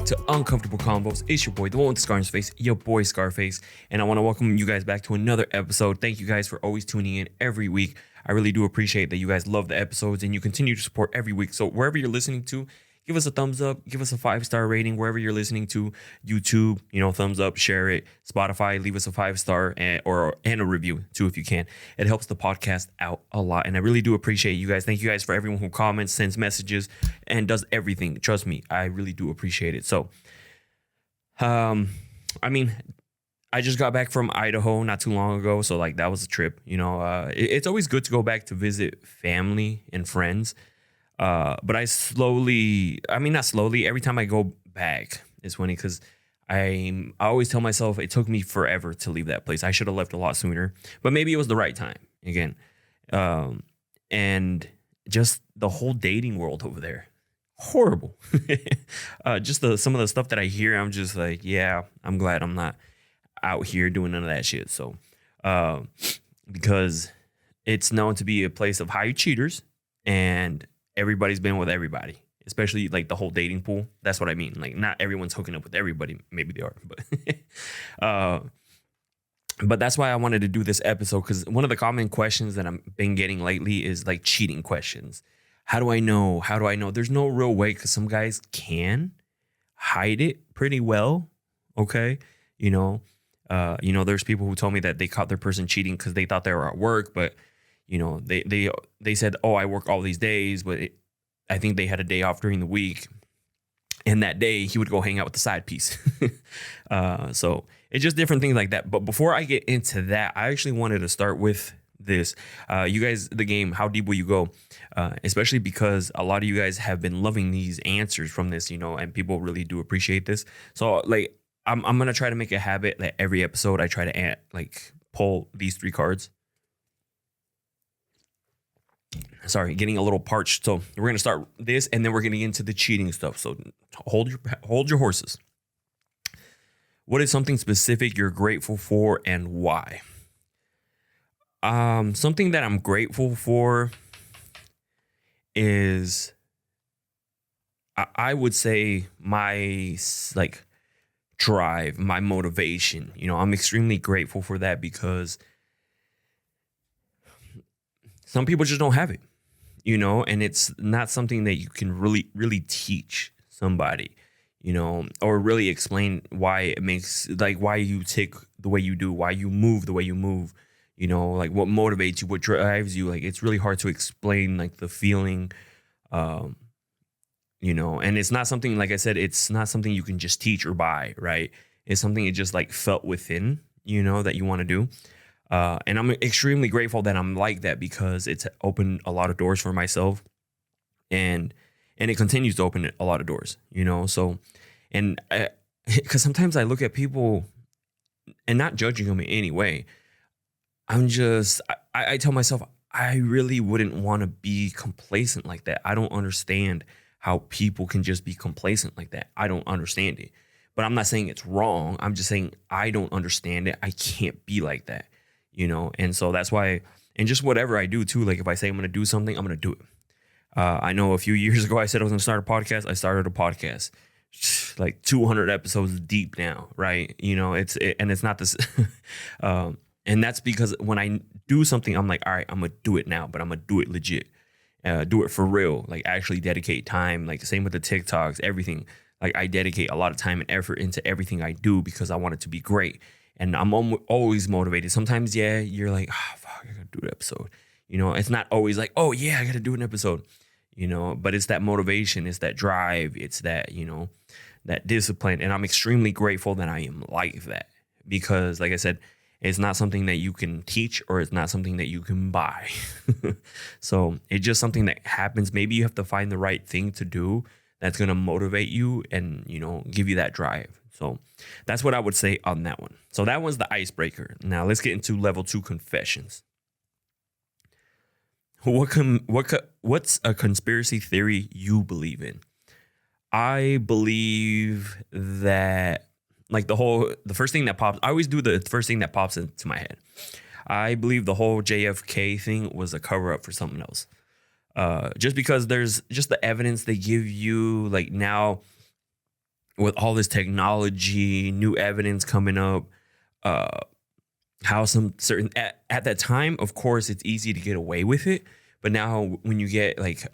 back to Uncomfortable Convos. It's your boy, the one with the scar on his face, your boy Scarface. And I want to welcome you guys back to another episode. Thank you guys for always tuning in every week. I really do appreciate that you guys love the episodes and you continue to support every week. So wherever you're listening to, give us a thumbs up, give us a 5-star rating wherever you're listening to. YouTube, thumbs up, share it. Spotify, leave us a 5-star and a review too if you can. It helps the podcast out a lot, and I really do appreciate you guys. Thank you guys for everyone who comments, sends messages, and does everything. Trust me, I really do appreciate it. So, I just got back from Idaho not too long ago, so that was a trip. It's always good to go back to visit family and friends. But not slowly, every time I go back, it's funny because I always tell myself it took me forever to leave that place. I should have left a lot sooner, but maybe it was the right time again. And just the whole dating world over there, horrible. Just some of the stuff that I hear, I'm just like, yeah, I'm glad I'm not out here doing none of that shit. So, because it's known to be a place of high cheaters and everybody's been with everybody, especially the whole dating pool. That's what I mean. Not everyone's hooking up with everybody. Maybe they are, but that's why I wanted to do this episode, because one of the common questions that I've been getting lately is cheating questions. How do I know? How do I know? There's no real way, because some guys can hide it pretty well. Okay. There's people who told me that they caught their person cheating because they thought they were at work, but they said, oh, I work all these days, but I think they had a day off during the week. And that day he would go hang out with the side piece. So it's just different things like that. But before I get into that, I actually wanted to start with this. You guys, the game, How Deep Will You Go? Especially because a lot of you guys have been loving these answers from this, and people really do appreciate this. So I'm going to try to make a habit that every episode I try to pull these 3 cards. Sorry, getting a little parched. So we're going to start this, and then we're going to get into the cheating stuff. So hold your horses. What is something specific you're grateful for and why? Something that I'm grateful for is, I would say, my drive, my motivation. I'm extremely grateful for that, because some people just don't have it, and it's not something that you can really, really teach somebody, or really explain why it makes, why you tick the way you do, why you move the way you move, what motivates you, what drives you. It's really hard to explain, the feeling, and it's not something, like I said, it's not something you can just teach or buy, right? It's something it just felt within, that you want to do. And I'm extremely grateful that I'm like that, because it's opened a lot of doors for myself, and it continues to open a lot of doors, so, and because sometimes I look at people and not judging them in any way. I tell myself, I really wouldn't want to be complacent like that. I don't understand how people can just be complacent like that. I don't understand it, but I'm not saying it's wrong. I'm just saying I don't understand it. I can't be like that. And so that's why, and just whatever I do too, if I say I'm going to do something, I'm going to do it. I know a few years ago I said I was going to start a podcast. I started a podcast, 200 episodes deep now, right? And it's not this, and that's because when I do something, I'm like, all right, I'm going to do it now, but I'm going to do it legit, do it for real, actually dedicate time, same with the TikToks, everything. I dedicate a lot of time and effort into everything I do, because I want it to be great. And I'm always motivated. Sometimes, yeah, you're like, oh, fuck, I got to do an episode. It's not always oh, yeah, I got to do an episode, but it's that motivation. It's that drive. It's that, that discipline. And I'm extremely grateful that I am like that, because like I said, it's not something that you can teach, or it's not something that you can buy. So it's just something that happens. Maybe you have to find the right thing to do that's going to motivate you and, give you that drive. So that's what I would say on that one. So that was the icebreaker. Now let's get into level 2 confessions. What's a conspiracy theory you believe in? I believe that the first thing that pops, I always do the first thing that pops into my head. I believe the whole JFK thing was a cover up for something else. Just because there's just the evidence they give you, now with all this technology, new evidence coming up, uh, how some certain at that time, of course, it's easy to get away with it. But now when you get like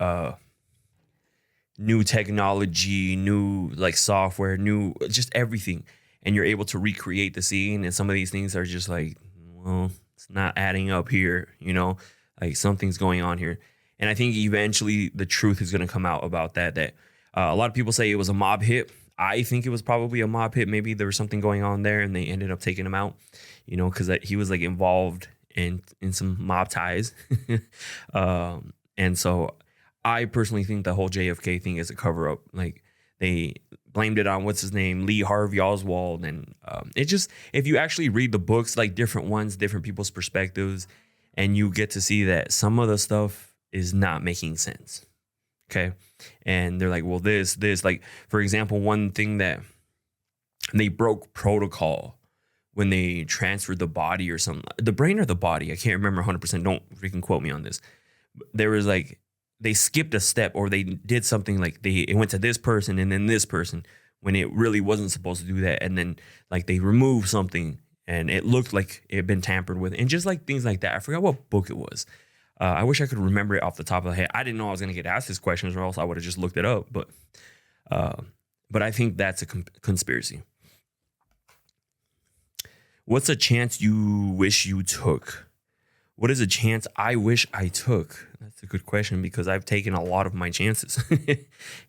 new technology, new like software, new just everything, and you're able to recreate the scene, and some of these things are just like, well, it's not adding up here, like something's going on here. And I think eventually the truth is going to come out about that. A lot of people say it was a mob hit. I think it was probably a mob hit. Maybe there was something going on there, and they ended up taking him out, because he was like involved in some mob ties. And so I personally think the whole JFK thing is a cover up. Like they blamed it on what's his name, Lee Harvey Oswald, and it just, if you actually read the books, like different ones, different people's perspectives, and you get to see that some of the stuff is not making sense. Okay. And they're like, well, this, like, for example, one thing that they broke protocol when they transferred the body or something, the brain or the body, I can't remember 100%. Don't freaking quote me on this. There was like, they skipped a step, or they did something like it went to this person and then this person when it really wasn't supposed to do that. And then like they removed something and it looked like it had been tampered with, and just like things like that. I forgot what book it was. I wish I could remember it off the top of the head. I didn't know I was going to get asked this question, or else I would have just looked it up. But I think that's a conspiracy. What's a chance you wish you took? What is a chance I wish I took? That's a good question, because I've taken a lot of my chances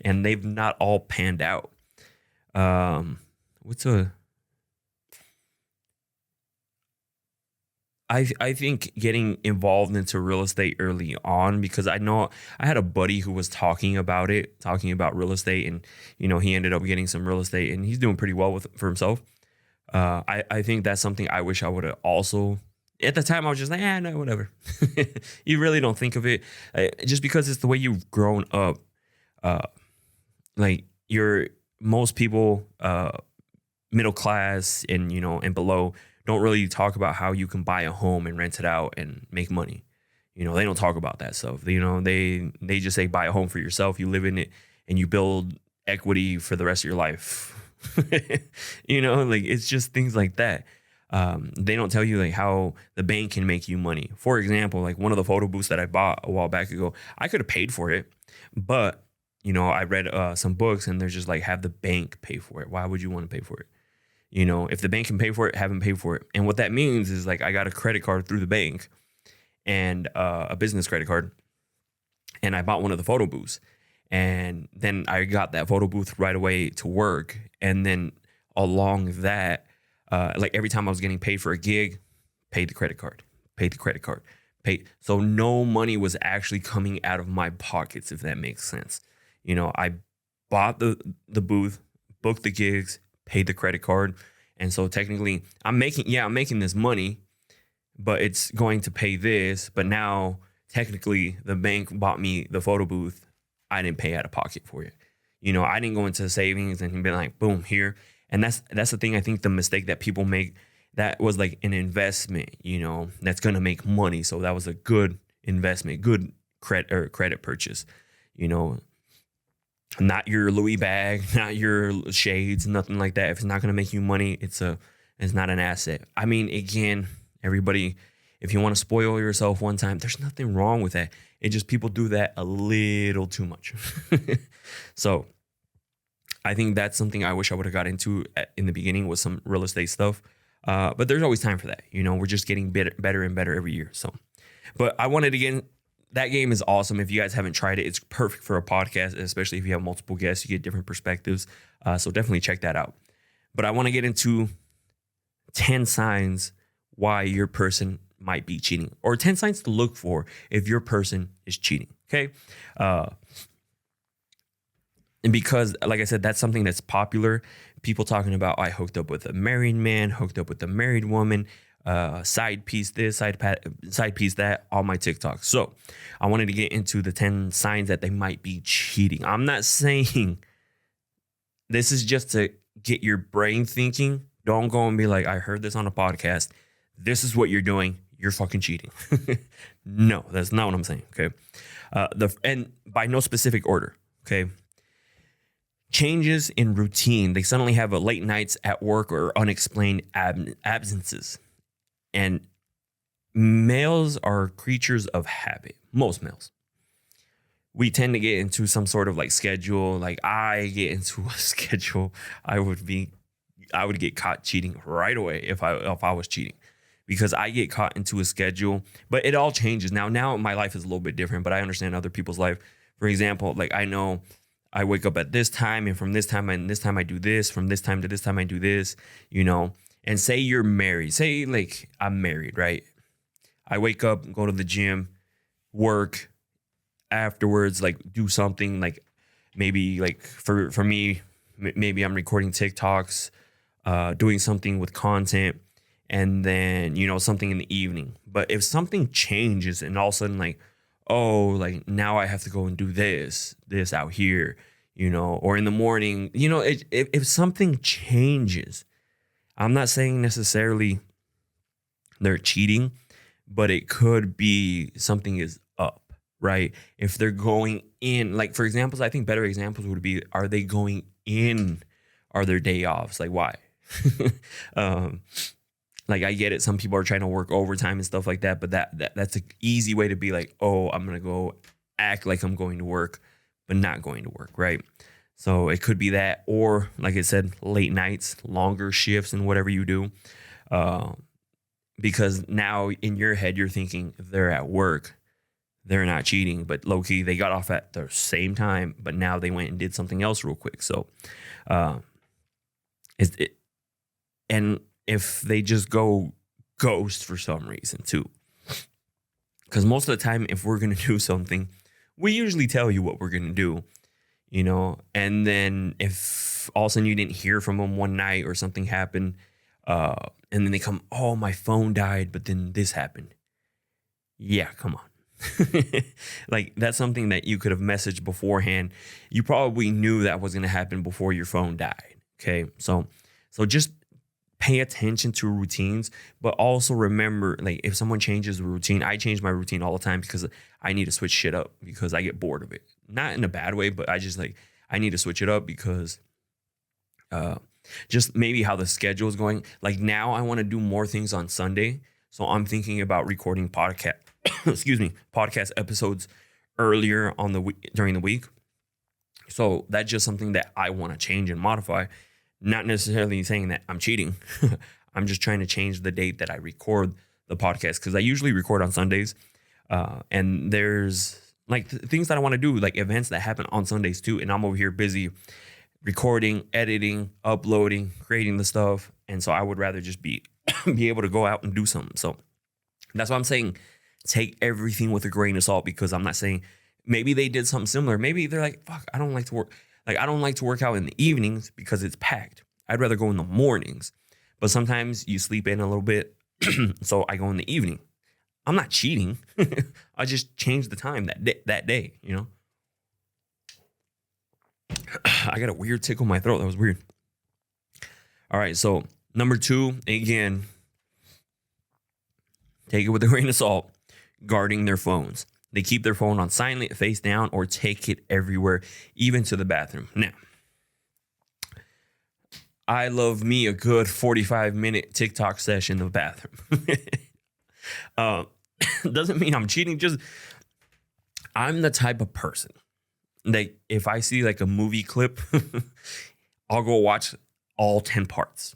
and they've not all panned out. I think getting involved into real estate early on, because I know I had a buddy who was talking about real estate, and he ended up getting some real estate, and he's doing pretty well for himself. I think that's something I wish I would have also. At the time, I was just like, no, whatever. You really don't think of it, just because it's the way you've grown up. Like most people, middle class and and below, don't really talk about how you can buy a home and rent it out and make money. They don't talk about that stuff. They just say buy a home for yourself, you live in it, and you build equity for the rest of your life. Like it's just things like that. They don't tell you like how the bank can make you money. For example, like one of the photo booths that I bought a while back ago, I could have paid for it, but I read some books, and they're just like, have the bank pay for it. Why would you want to pay for it? If the bank can pay for it, have them pay for it. And what that means is like, I got a credit card through the bank, and a business credit card, and I bought one of the photo booths, and then I got that photo booth right away to work. And then along that, like every time I was getting paid for a gig, paid the credit card. So no money was actually coming out of my pockets, if that makes sense. I bought the booth, booked the gigs, paid the credit card. And so technically I'm making this money, but it's going to pay this. But now technically the bank bought me the photo booth. I didn't pay out of pocket for it. I didn't go into savings and be like, boom, here. And that's the thing. I think the mistake that people make, that was like an investment, that's going to make money. So that was a good investment, good credit purchase, not your Louis bag, not your shades, nothing like that. If it's not going to make you money, it's not an asset. I mean, again, everybody, if you want to spoil yourself one time, there's nothing wrong with that. It just, people do that a little too much. So I think that's something I wish I would have got into in the beginning, with some real estate stuff. But there's always time for that. We're just getting better and better every year. So, but I wanted to get that game is awesome. If you guys haven't tried it, it's perfect for a podcast, especially if you have multiple guests, you get different perspectives. So definitely check that out. But I want to get into 10 signs why your person might be cheating, or 10 signs to look for if your person is cheating. Okay. And because, like I said, that's something that's popular. People talking about, I hooked up with a married man, hooked up with a married woman, side piece this, side piece that, on my TikTok. So I wanted to get into the 10 signs that they might be cheating. I'm not saying, this is just to get your brain thinking. Don't go and be like, I heard this on a podcast. This is what you're doing. You're fucking cheating. No, that's not what I'm saying. Okay. And by no specific order. Okay. Changes in routine. They suddenly have a late nights at work or unexplained absences. And males are creatures of habit. Most males. We tend to get into some sort of like schedule. Like I get into a schedule. I would get caught cheating right away if I was cheating, because I get caught into a schedule. But it all changes now. Now my life is a little bit different, but I understand other people's life. For example, like I know I wake up at this time, and from this time and this time I do this. From this time to this time I do this, And say you're married. Say like I'm married, right? I wake up, go to the gym, work, afterwards, like do something like maybe like for me, maybe I'm recording TikToks, doing something with content, and then, something in the evening. But if something changes and all of a sudden like, oh, like now I have to go and do this out here, or in the morning, if something changes, I'm not saying necessarily they're cheating, but it could be something is up, right? If they're going in, like for examples, I think better examples would be, are they going in? Are their day offs? Like why? Like I get it. Some people are trying to work overtime and stuff like that, but that's an easy way to be like, oh, I'm going to go act like I'm going to work, but not going to work, right? So it could be that, or like I said, late nights, longer shifts and whatever you do. Because now in your head, you're thinking if they're at work, they're not cheating, but low key, they got off at the same time, but now they went and did something else real quick. So, and if they just go ghost for some reason too, because most of the time, if we're going to do something, we usually tell you what we're going to do, and then if all of a sudden you didn't hear from them one night or something happened, and then they come, oh, my phone died, but then this happened. Yeah, come on. Like that's something that you could have messaged beforehand. You probably knew that was going to happen before your phone died. Okay. So just pay attention to routines, but also remember, like if someone changes the routine, I change my routine all the time because I need to switch shit up because I get bored of it. Not in a bad way, but I need to switch it up because, just maybe how the schedule is going. Like now I want to do more things on Sunday. So I'm thinking about recording podcast episodes earlier on the week, during the week. So that's just something that I want to change and modify. Not necessarily saying that I'm cheating. I'm just trying to change the date that I record the podcast, because I usually record on Sundays. And there's like things that I want to do, like events that happen on Sundays too. And I'm over here busy recording, editing, uploading, creating the stuff. And so I would rather just be able to go out and do something. So that's why I'm saying take everything with a grain of salt, because I'm not saying maybe they did something similar. Maybe they're like, fuck, I don't like to work. Like, I don't like to work out in the evenings because it's packed. I'd rather go in the mornings. But sometimes you sleep in a little bit. So I go in the evening. I'm not cheating. I just changed the time that day, I got a weird tickle in my throat. That was weird. All right. So number 2, again, take it with a grain of salt, guarding their phones. They keep their phone on silent, face down, or take it everywhere, even to the bathroom. Now, I love me a good 45-minute TikTok session in the bathroom. Doesn't mean I'm cheating. Just I'm the type of person that if I see like a movie clip, I'll go watch all 10 parts.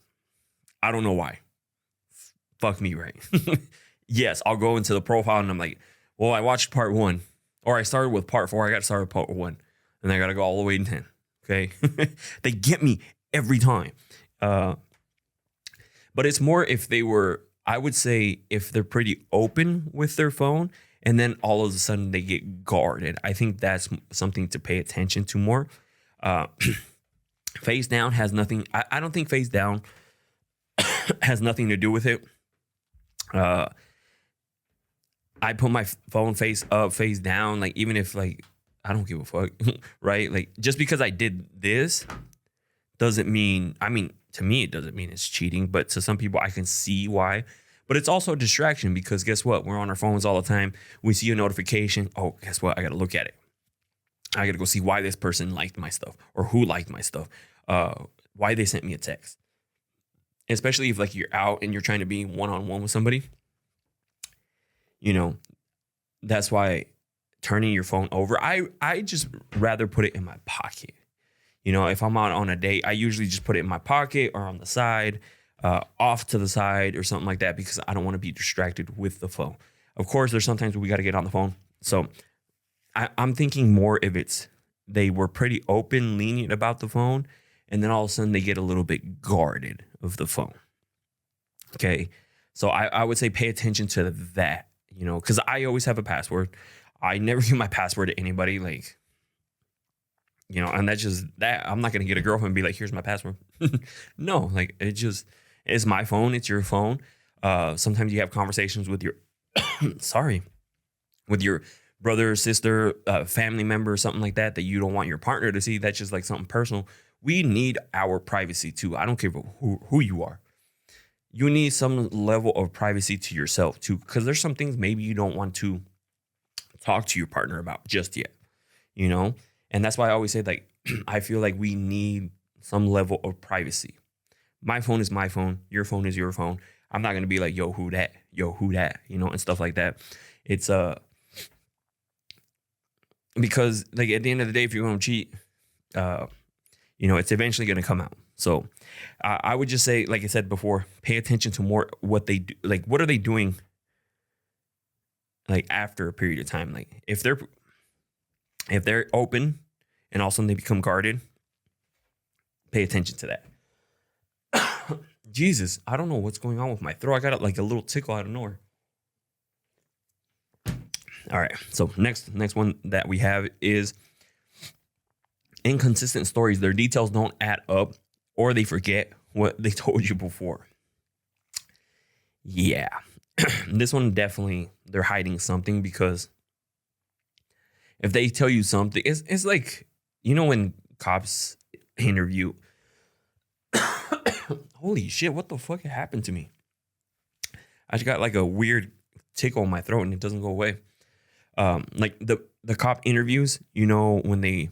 I don't know why. Fuck me, right? Yes, I'll go into the profile and I'm like, well, I watched part 1, or I started with part 4. I got to start with part 1, and I got to go all the way to 10. Okay. They get me every time. But it's more if they were, I would say if they're pretty open with their phone and then all of a sudden they get guarded. I think that's something to pay attention to more. Face down has nothing. I don't think face down has nothing to do with it. I put my phone face up, face down. Like, even if like, I don't give a fuck, right? Like, just because I did this doesn't mean, to me, it doesn't mean it's cheating, but to some people I can see why. But it's also a distraction, because guess what? We're on our phones all the time. We see a notification. Oh, guess what? I got to look at it. I got to go see why this person liked my stuff or who liked my stuff, why they sent me a text. Especially if like you're out and you're trying to be one-on-one with somebody, you know, that's why turning your phone over, I just rather put it in my pocket. You know, if I'm out on a date, I usually just put it in my pocket or on the side, off to the side or something like that, because I don't want to be distracted with the phone. Of course, there's sometimes we got to get on the phone. So I'm thinking more if it's they were pretty open, lenient about the phone, and then all of a sudden they get a little bit guarded of the phone. Okay. So I would say pay attention to that, you know, because I always have a password. I never give my password to anybody, like, you know, and that's just that. I'm not going to get a girlfriend and be like, here's my password. No, like it's my phone. It's your phone. Sometimes you have conversations with your, sorry, with your brother or sister, family member or something like that you don't want your partner to see. That's just like something personal. We need our privacy too. I don't care who you are. You need some level of privacy to yourself too, because there's some things maybe you don't want to talk to your partner about just yet, you know? And that's why I always say, like, I feel like we need some level of privacy. My phone is my phone. Your phone is your phone. I'm not going to be like, yo, who that? Yo, who that? You know, and stuff like that. It's, because like at the end of the day, if you're going to cheat, you know, it's eventually going to come out. So I would just say, like I said before, pay attention to more what they do. Like, what are they doing? Like after a period of time, like if they're open and all of a sudden they become guarded, pay attention to that. Jesus, I don't know what's going on with my throat. I got like a little tickle out of nowhere. All right. So next one that we have is inconsistent stories. Their details don't add up or they forget what they told you before. Yeah. This one definitely, they're hiding something, because if they tell you something, it's like, you know, when cops interview, holy shit, what the fuck happened to me? I just got like a weird tickle in my throat and it doesn't go away. Like the cop interviews, you know, when they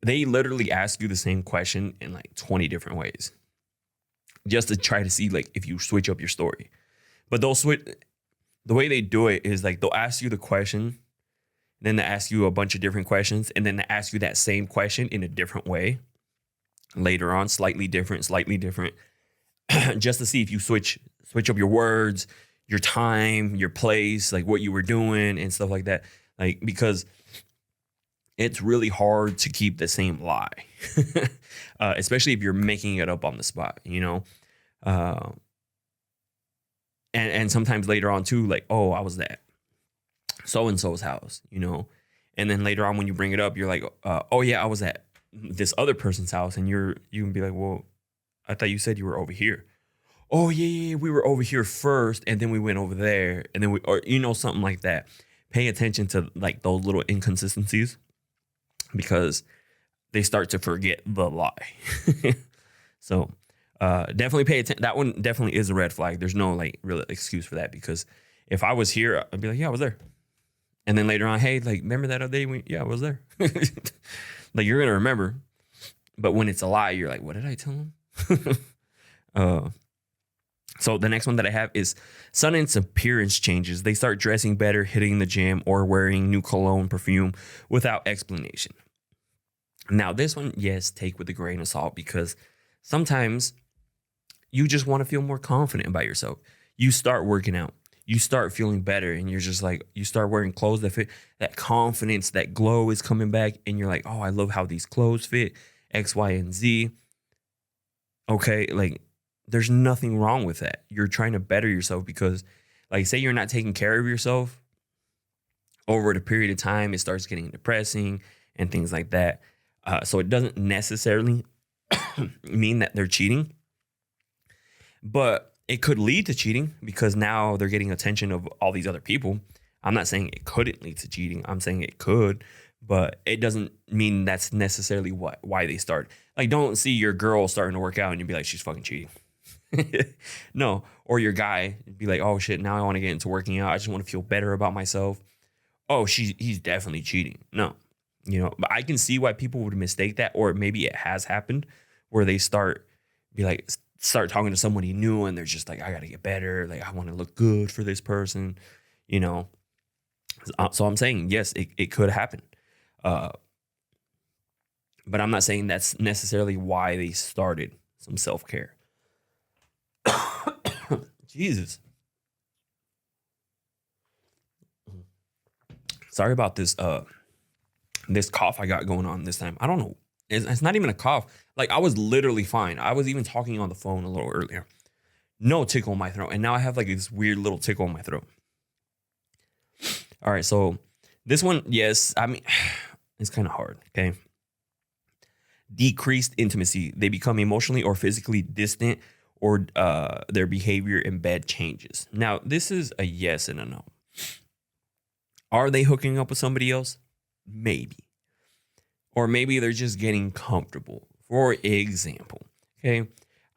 literally ask you the same question in like 20 different ways just to try to see like if you switch up your story. But the way they do it is like they'll ask you the question, then they ask you a bunch of different questions, and then they ask you that same question in a different way later on, slightly different, just to see if you switch up your words, your time, your place, like what you were doing and stuff like that. Like, because it's really hard to keep the same lie, especially if you're making it up on the spot, you know? And sometimes later on too, like, oh, I was at so-and-so's house, you know? And then later on when you bring it up, you're like, oh yeah, I was at this other person's house. And you can be like, well, I thought you said you were over here. Oh yeah, we were over here first and then we went over there. And then or you know, something like that. Pay attention to like those little inconsistencies, because they start to forget the lie. So definitely pay attention. That one definitely is a red flag. There's no like real excuse for that, because if I was here, I'd be like, yeah, I was there. And then later on, hey, like, remember that other day? Yeah, I was there. Like, you're going to remember. But when it's a lie, you're like, what did I tell him? So the next one that I have is sudden appearance changes. They start dressing better, hitting the gym, or wearing new cologne, perfume without explanation. Now, this one, yes, take with a grain of salt, because sometimes you just want to feel more confident about yourself. You start working out. You start feeling better, and you're just like, you start wearing clothes that fit. That confidence, that glow is coming back, and you're like, oh, I love how these clothes fit, X, Y, and Z. Okay, like, there's nothing wrong with that. You're trying to better yourself, because, like, say you're not taking care of yourself over the period of time, it starts getting depressing and things like that. So it doesn't necessarily mean that they're cheating, but it could lead to cheating, because now they're getting attention of all these other people. I'm not saying it couldn't lead to cheating. I'm saying it could, but it doesn't mean that's necessarily why they start. Like, don't see your girl starting to work out and you be like, she's fucking cheating. No. Or your guy be like, oh shit, now I want to get into working out. I just want to feel better about myself. Oh, he's definitely cheating. No. But I can see why people would mistake that, or maybe it has happened where they start talking to somebody new and they're just like, I got to get better. Like, I want to look good for this person, you know? So I'm saying, yes, it could happen. But I'm not saying that's necessarily why they started some self-care. Jesus. Sorry about this cough I got going on this time. I don't know. It's not even a cough. Like, I was literally fine. I was even talking on the phone a little earlier. No tickle in my throat. And now I have like this weird little tickle in my throat. All right. So this one, yes, I mean, it's kind of hard. Okay. Decreased intimacy. They become emotionally or physically distant, or their behavior in bed changes. Now, this is a yes and a no. Are they hooking up with somebody else? Maybe. Or maybe they're just getting comfortable. For example, okay,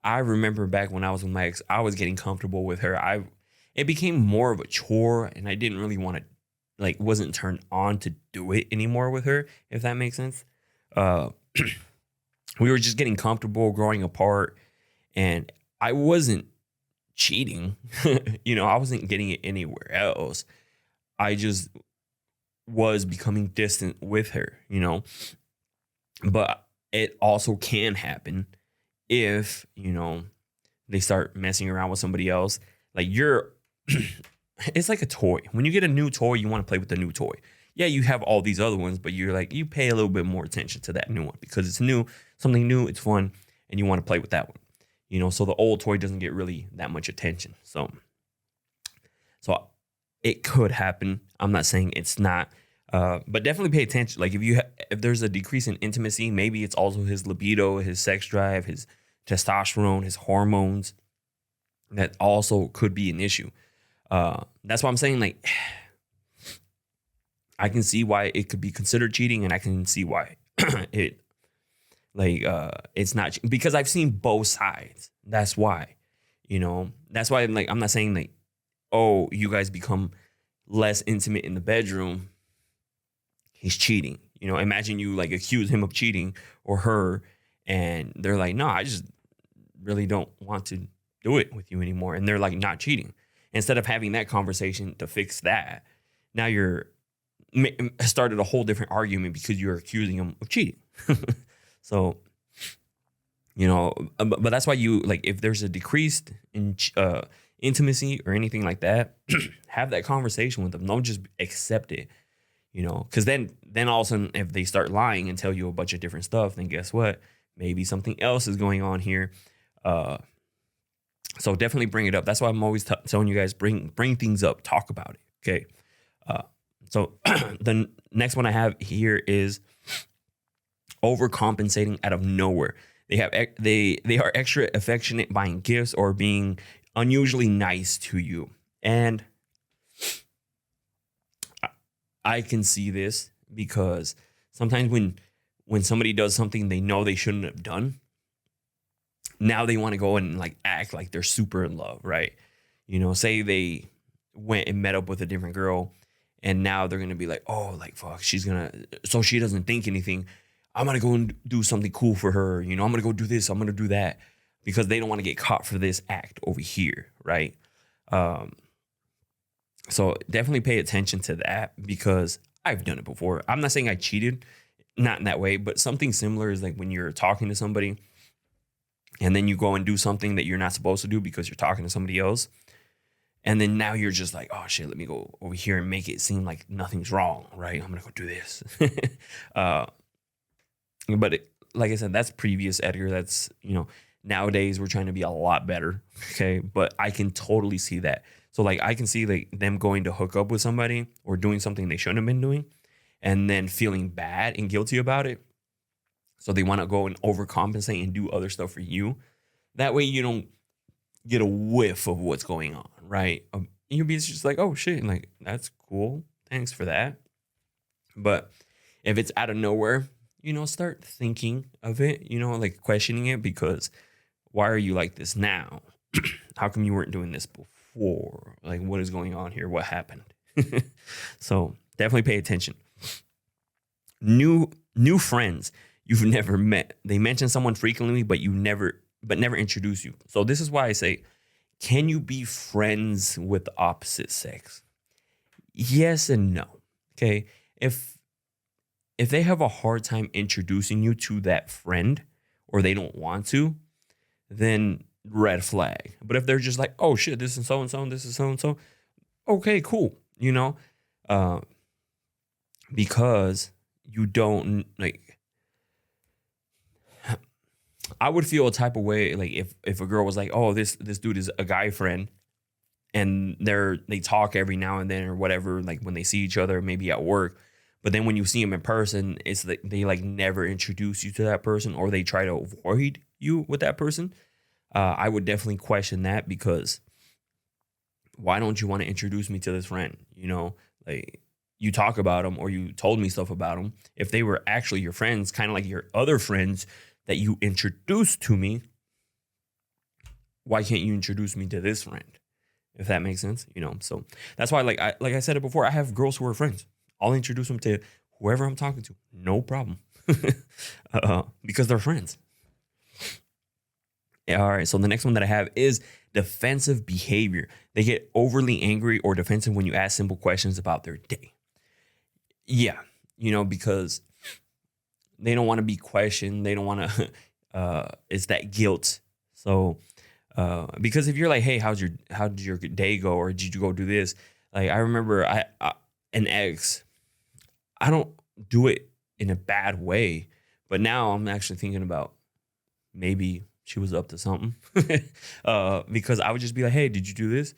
I remember back when I was with my ex, I was getting comfortable with her. It became more of a chore, and I didn't really want to, like, wasn't turned on to do it anymore with her, if that makes sense. We were just getting comfortable, growing apart, and I wasn't cheating. I wasn't getting it anywhere else. I just was becoming distant with her, but it also can happen if, they start messing around with somebody else. Like, it's like a toy. When you get a new toy, you want to play with the new toy. Yeah, you have all these other ones, but you pay a little bit more attention to that new one because it's new, something new, it's fun, and you want to play with that one. So the old toy doesn't get really that much attention. So it could happen. I'm not saying it's not, but definitely pay attention. Like, if there's a decrease in intimacy, maybe it's also his libido, his sex drive, his testosterone, his hormones. That also could be an issue. That's why I'm saying, like, I can see why it could be considered cheating, and I can see why it's not, because I've seen both sides. That's why, that's why I'm not saying like, oh, you guys become less intimate in the bedroom, he's cheating. Imagine you like accuse him of cheating or her, and they're like, no, I just really don't want to do it with you anymore. And they're like not cheating. Instead of having that conversation to fix that, now you're started a whole different argument because you're accusing him of cheating. So, but that's why you, like, if there's a decreased in intimacy or anything like that, have that conversation with them. Don't just accept it, because then all of a sudden, if they start lying and tell you a bunch of different stuff, then guess what? Maybe something else is going on here. So definitely bring it up. That's why I'm always telling you guys, bring things up, talk about it. Okay. So the next one I have here is overcompensating out of nowhere. They are extra affectionate, buying gifts or being unusually nice to you. And I can see this because sometimes when somebody does something they know they shouldn't have done, now they want to go and like act like they're super in love, right? Say they went and met up with a different girl, and now they're gonna be like, oh, like fuck, so she doesn't think anything, I'm gonna go and do something cool for her. I'm gonna go do this, I'm gonna do that, because they don't want to get caught for this act over here, right? So definitely pay attention to that, because I've done it before. I'm not saying I cheated, not in that way, but something similar is like when you're talking to somebody and then you go and do something that you're not supposed to do because you're talking to somebody else. And then now you're just like, oh shit, let me go over here and make it seem like nothing's wrong, right? I'm gonna go do this. But like I said, that's previous Edgar. That's, nowadays we're trying to be a lot better. Okay. But I can totally see that. So like, I can see like them going to hook up with somebody or doing something they shouldn't have been doing and then feeling bad and guilty about it. So they want to go and overcompensate and do other stuff for you. That way you don't get a whiff of what's going on, right? You'll be just like, oh shit, like, that's cool. Thanks for that. But if it's out of nowhere, start thinking of it, like questioning it, because why are you like this now? How come you weren't doing this before? Like, what is going on here? What happened? So definitely pay attention. New friends you've never met. They mention someone frequently, but never introduce you. So this is why I say, can you be friends with the opposite sex? Yes and no. Okay. If they have a hard time introducing you to that friend, or they don't want to, then red flag. But if they're just like, oh shit, this is so and so, and this is so and so, okay, cool. Uh, because you don't like. I would feel a type of way like if a girl was like, oh, this dude is a guy friend, and they talk every now and then or whatever, like when they see each other, maybe at work. But then when you see them in person, it's like they like never introduce you to that person, or they try to avoid you with that person. I would definitely question that, because why don't you want to introduce me to this friend? Like you talk about them, or you told me stuff about them. If they were actually your friends, kind of like your other friends that you introduced to me, why can't you introduce me to this friend? If that makes sense, So that's why, like I said it before, I have girls who are friends. I'll introduce them to whoever I'm talking to, no problem, because they're friends. Yeah, all right. So the next one that I have is defensive behavior. They get overly angry or defensive when you ask simple questions about their day. Yeah, because they don't want to be questioned. They don't want to. It's that guilt. So, because if you're like, hey, how did your day go, or did you go do this? Like I remember, an ex. I don't do it in a bad way, but now I'm actually thinking about maybe she was up to something, because I would just be like, hey, did you do this?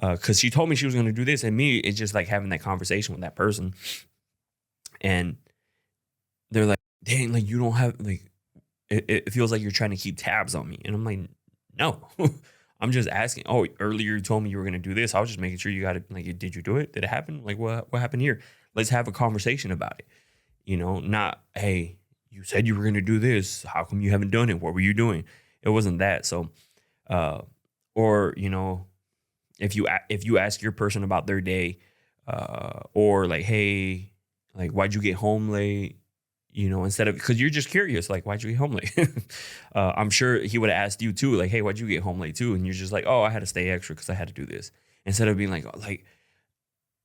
Because she told me she was going to do this, and me, it's just like having that conversation with that person, and they're like, dang, like you don't have like, it feels like you're trying to keep tabs on me, and I'm like, no, I'm just asking. Oh, earlier you told me you were going to do this. I was just making sure you got it. Like, did you do it? Did it happen? Like, what happened here? Let's have a conversation about it. Not, hey, you said you were going to do this. How come you haven't done it? What were you doing? It wasn't that. So, or, if you ask your person about their day, or like, hey, like, why'd you get home late? Instead of, because you're just curious, like, why'd you get home late? I'm sure he would have asked you too, like, hey, why'd you get home late too? And you're just like, oh, I had to stay extra because I had to do this. Instead of being like,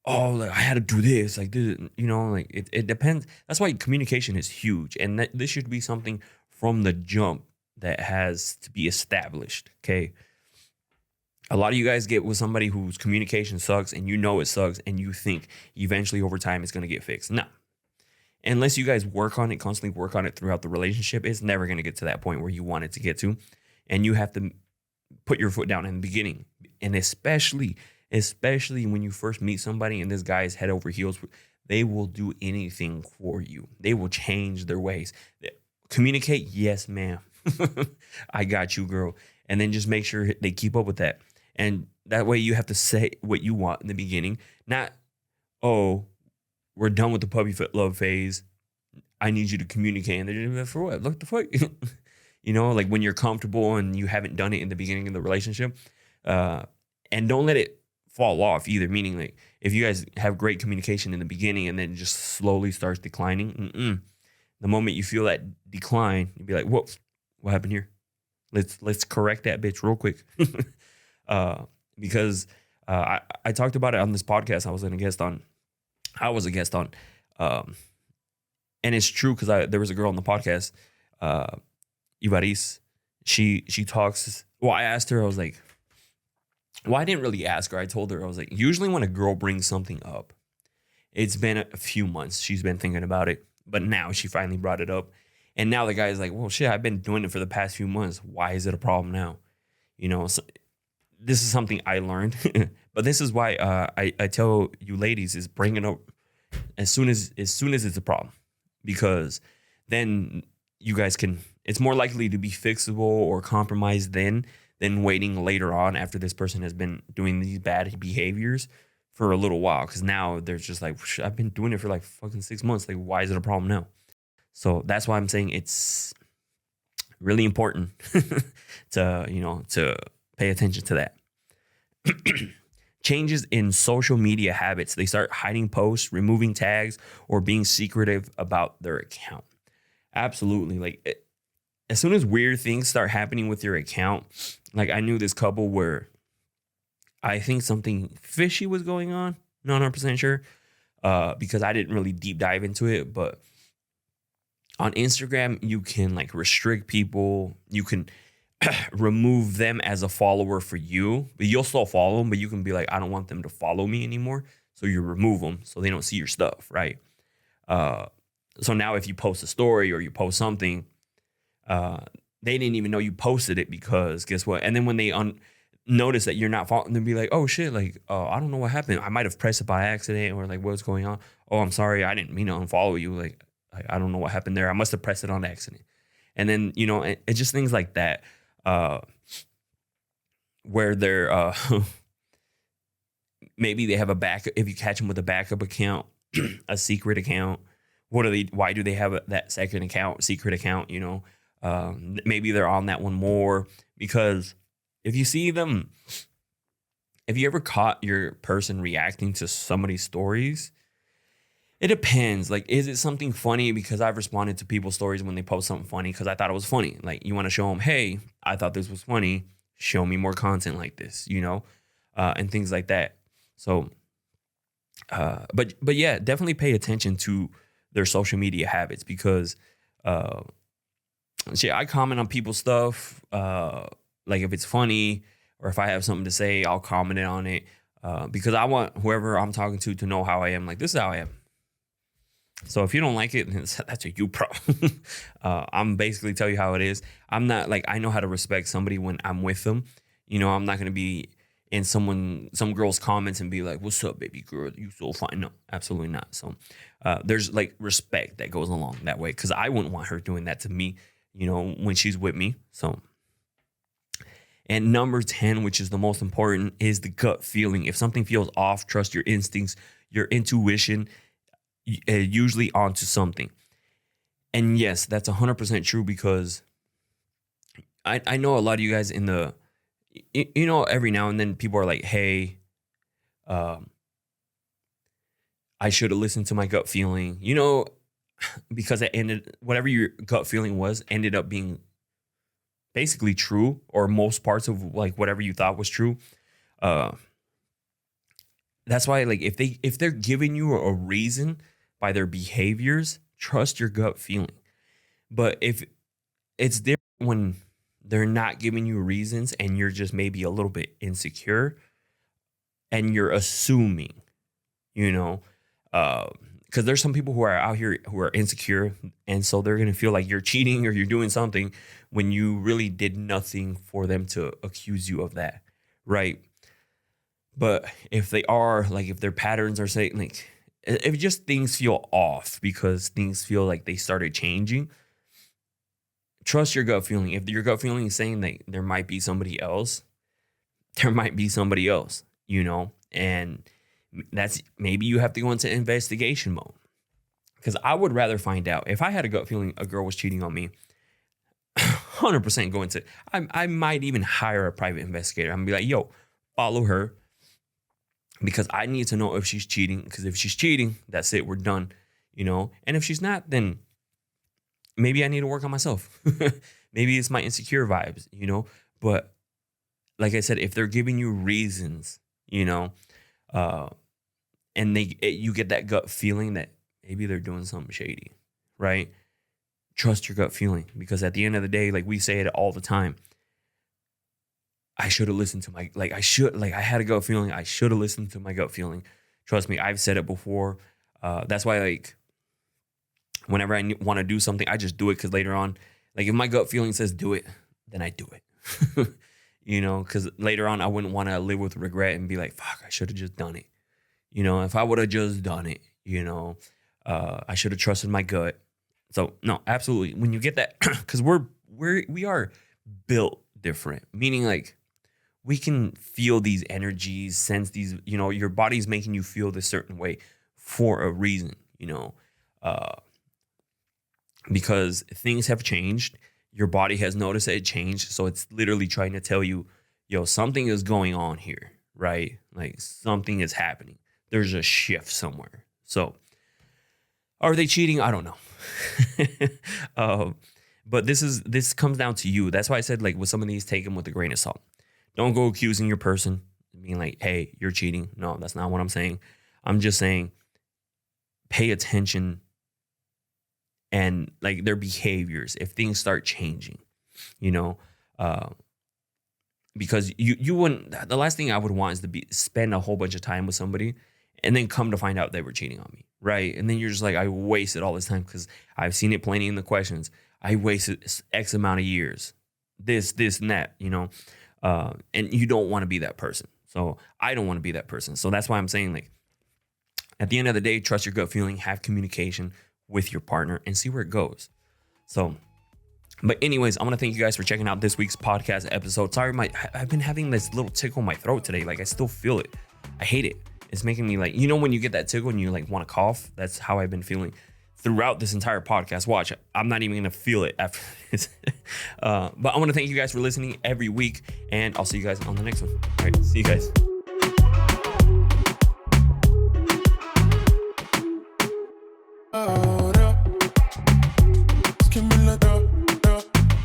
oh, like, I had to do this, like this, like it depends. That's why communication is huge, and this should be something from the jump that has to be established. Okay. A lot of you guys get with somebody whose communication sucks, and it sucks, and you think eventually over time it's going to get fixed. No. Unless you guys constantly work on it throughout the relationship, it's never going to get to that point where you want it to get to. And you have to put your foot down in the beginning. And especially when you first meet somebody and this guy is head over heels, they will do anything for you. They will change their ways. Communicate, yes, ma'am. I got you, girl. And then just make sure they keep up with that. And that way you have to say what you want in the beginning. Not, oh, we're done with the puppy love phase. I need you to communicate. And they're just like, for what? Look the fuck. Like when you're comfortable and you haven't done it in the beginning of the relationship. And don't let it fall off either. Meaning, like, if you guys have great communication in the beginning and then just slowly starts declining, the moment you feel that decline, you'd be like, whoa, what happened here? Let's correct that bitch real quick. Because I talked about it on this podcast. I was a guest on, and it's true, because there was a girl on the podcast, Ibaris. She talks. Well, I asked her. I was like, well, I didn't really ask her. I told her, I was like, usually when a girl brings something up, it's been a few months. She's been thinking about it, but now she finally brought it up, and now the guy's like, well, shit, I've been doing it for the past few months. Why is it a problem now? So this is something I learned, but this is why I tell you ladies is bring it up as soon as it's a problem, because then you guys it's more likely to be fixable or compromised than waiting later on after this person has been doing these bad behaviors for a little while. Because now they're just like, I've been doing it for like fucking 6 months. Like, why is it a problem now? So that's why I'm saying it's really important to pay attention to that. changes in social media habits. They start hiding posts, removing tags, or being secretive about their account. Absolutely. As soon as weird things start happening with your account, like I knew this couple where I think something fishy was going on. Not 100% sure because I didn't really deep dive into it. But on Instagram, you can like restrict people. You can remove them as a follower for you, but you'll still follow them. But you can be like, I don't want them to follow me anymore. So you remove them so they don't see your stuff, right? So now if you post a story or you post something, they didn't even know you posted it because guess what? And then when they notice that you're not following, they'll be like, oh shit, like, I don't know what happened. I might have pressed it by accident or like, what's going on? Oh, I'm sorry. I didn't mean to unfollow you. Like I don't know what happened there. I must have pressed it on accident. And then, it's just things like that where they're, maybe they have a backup. If you catch them with a backup account, a secret account, why do they have that second account, secret account, maybe they're on that one more because if you see them, if you ever caught your person reacting to somebody's stories, it depends. Like, is it something funny? Because I've responded to people's stories when they post something funny because I thought it was funny. Like, you want to show them, hey, I thought this was funny. Show me more content like this, and things like that. So, but yeah, definitely pay attention to their social media habits because, I comment on people's stuff. Like if it's funny or if I have something to say, I'll comment on it because I want whoever I'm talking to know how I am. Like, this is how I am. So if you don't like it, that's a you problem. I'm basically tell you how it is. I'm not like, I know how to respect somebody when I'm with them. I'm not going to be in some girl's comments and be like, what's up, baby girl? You so fine. No, absolutely not. So there's like respect that goes along that way because I wouldn't want her doing that to me, when she's with me. So, and number 10, which is the most important, is the gut feeling. If something feels off, trust your instincts, your intuition, usually onto something. And yes, that's 100% true because I know a lot of you guys in the, every now and then people are like, hey, I should have listened to my gut feeling, because it ended, whatever your gut feeling was, ended up being basically true, or most parts of like whatever you thought was true. That's why, like, if they're giving you a reason by their behaviors, trust your gut feeling. But if it's different when they're not giving you reasons and you're just maybe a little bit insecure and you're assuming, because there's some people who are out here who are insecure. And so they're going to feel like you're cheating or you're doing something when you really did nothing for them to accuse you of that. Right. But if they are, like, if their patterns are saying, like, if just things feel off because things feel like they started changing, trust your gut feeling. If your gut feeling is saying that there might be somebody else, there might be somebody else, and that's, maybe you have to go into investigation mode. Because I would rather find out. If I had a gut feeling a girl was cheating on me, 100% go into, I might even hire a private investigator. I'm gonna be like, yo, follow her. Because I need to know if she's cheating. Because if she's cheating, that's it. We're done. And if she's not, then maybe I need to work on myself. Maybe it's my insecure vibes, But like I said, if they're giving you reasons, and you get that gut feeling that maybe they're doing something shady, right? Trust your gut feeling. Because at the end of the day, like we say it all the time, I should have listened to I had a gut feeling. I should have listened to my gut feeling. Trust me, I've said it before. That's why, like, whenever I want to do something, I just do it because later on, like, if my gut feeling says do it, then I do it. Because later on, I wouldn't want to live with regret and be like, fuck, I should have just done it. If I would have just done it, I should have trusted my gut. So, no, absolutely. When you get that, because we are built different, meaning like, we can feel these energies, sense these, your body's making you feel this certain way for a reason, because things have changed. Your body has noticed that it changed. So it's literally trying to tell you, yo, something is going on here, right? Like something is happening. There's a shift somewhere. So are they cheating? I don't know. But this comes down to you. That's why I said, like, with some of these, take them with a grain of salt. Don't go accusing your person, being like, hey, you're cheating. No, that's not what I'm saying. I'm just saying pay attention and like their behaviors if things start changing, you know, because you wouldn't. The last thing I would want is to spend a whole bunch of time with somebody and then come to find out they were cheating on me, right? And then you're just like, I wasted all this time because I've seen it plenty in the questions. I wasted X amount of years, this and that, you know, and you don't want to be that person. So I don't want to be that person. So that's why I'm saying, like, at the end of the day, trust your gut feeling, have communication with your partner and see where it goes. So, but anyways, I want to thank you guys for checking out this week's podcast episode. Sorry, I've been having this little tickle in my throat today. Like, I still feel it. I hate it. It's making me like, you know, when you get that tickle and you like want to cough, that's how I've been feeling throughout this entire podcast. Watch, I'm not even going to feel it after this. But I want to thank you guys for listening every week, and I'll see you guys on the next one. All right, see you guys.